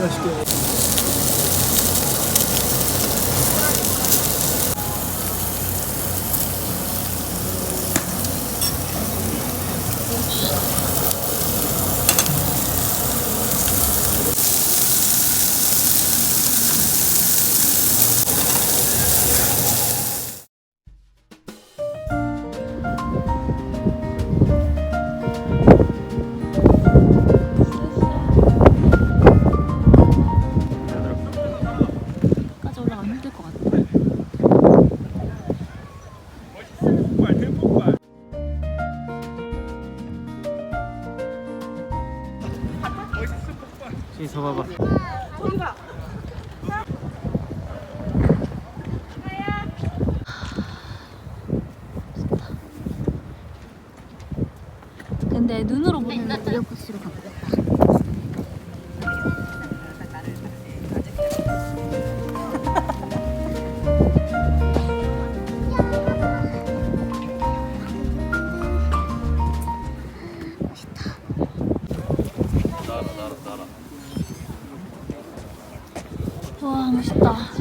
맛있게. 저 봐봐. 저기 봐. 근데 눈으로 보는 무료코스로 가보겠다. 와, 멋있다.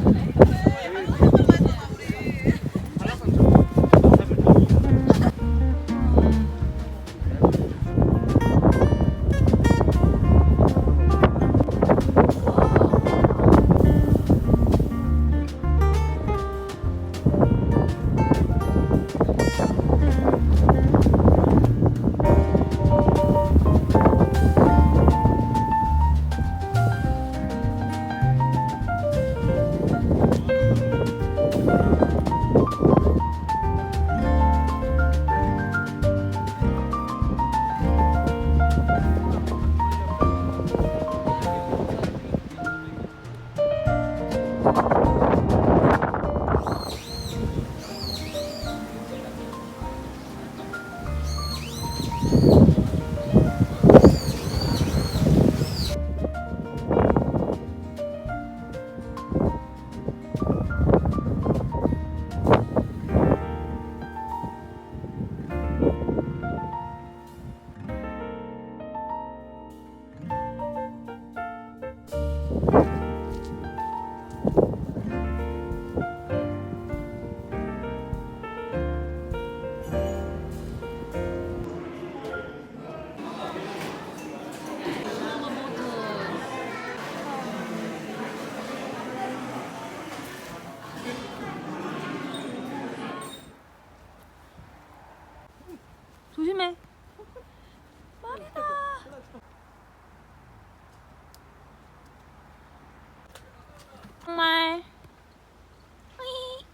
조심해. 말이다. 정말. 으이.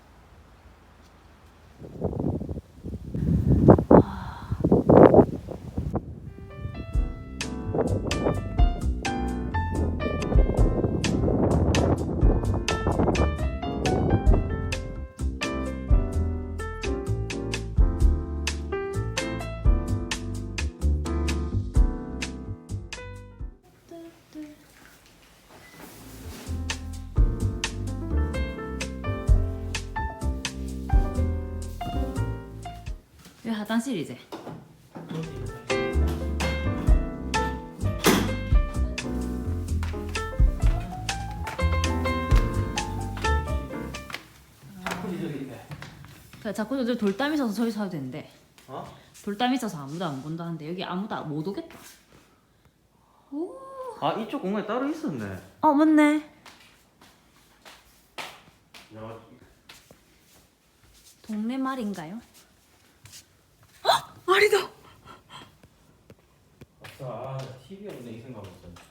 여기 화장실이지? 그래, 자꾸 저 돌담 있어서 저기 사도 되는데. 어? 돌담 있어서 아무도 안 본다는데 여기 아무도 못 오겠다. 오. 아, 이쪽 공간에 따로 있었네. 어, 맞네. 야, 동네 말인가요? 헉! 말이다. 아싸, TV 없네 이 생각 없었네.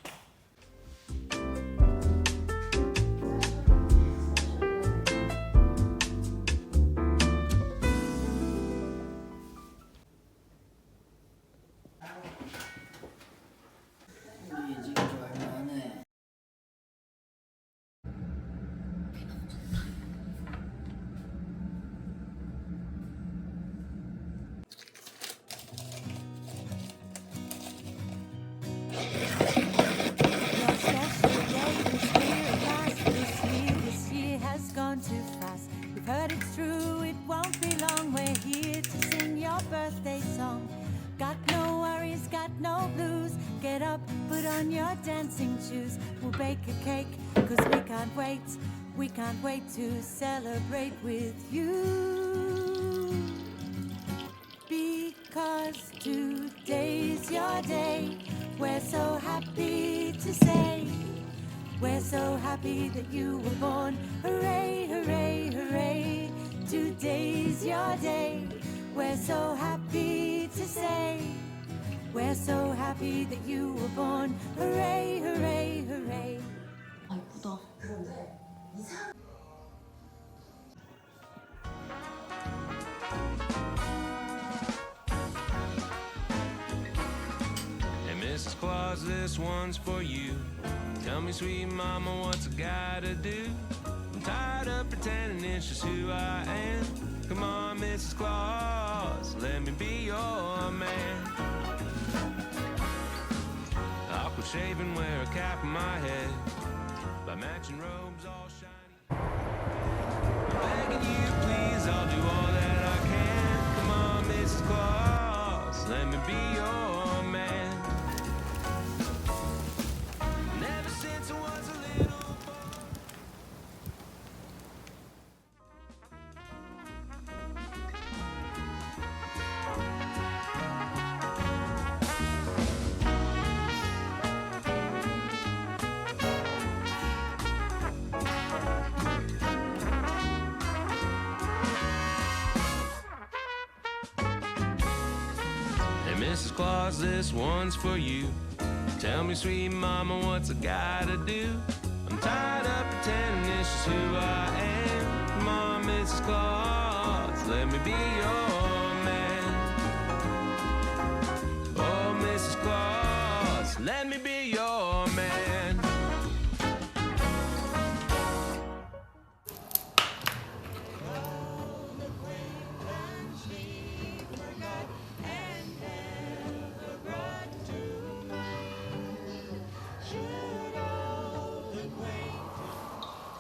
on your dancing shoes. We'll bake a cake, 'cause we can't wait. We can't wait to celebrate with you. Because today's your day. We're so happy to say. We're so happy that you were born. Hooray, hooray, hooray. Today's your day. We're so happy to say. We're so happy that you were born. Hooray, hooray, hooray. 아 이쁘다. Hey, Mrs. Claus, this one's for you. Tell me, sweet mama, what's I gotta do? I'm tired of pretending it's just who I am. Come on, Mrs. Claus, let me be your man. I'll quit shaving, wear a cap on my head, by matching robes all shiny. I'm begging you, please, I'll do all that I can. Come on, Mrs. Claus, let me be your man. Never since I was a little boy. Hey, Mrs. Claus, this one's for you. Tell me, sweet mama, what's I gotta do? I'm tired of pretending it's just who I am. Come on, Mrs. Claus, let me be your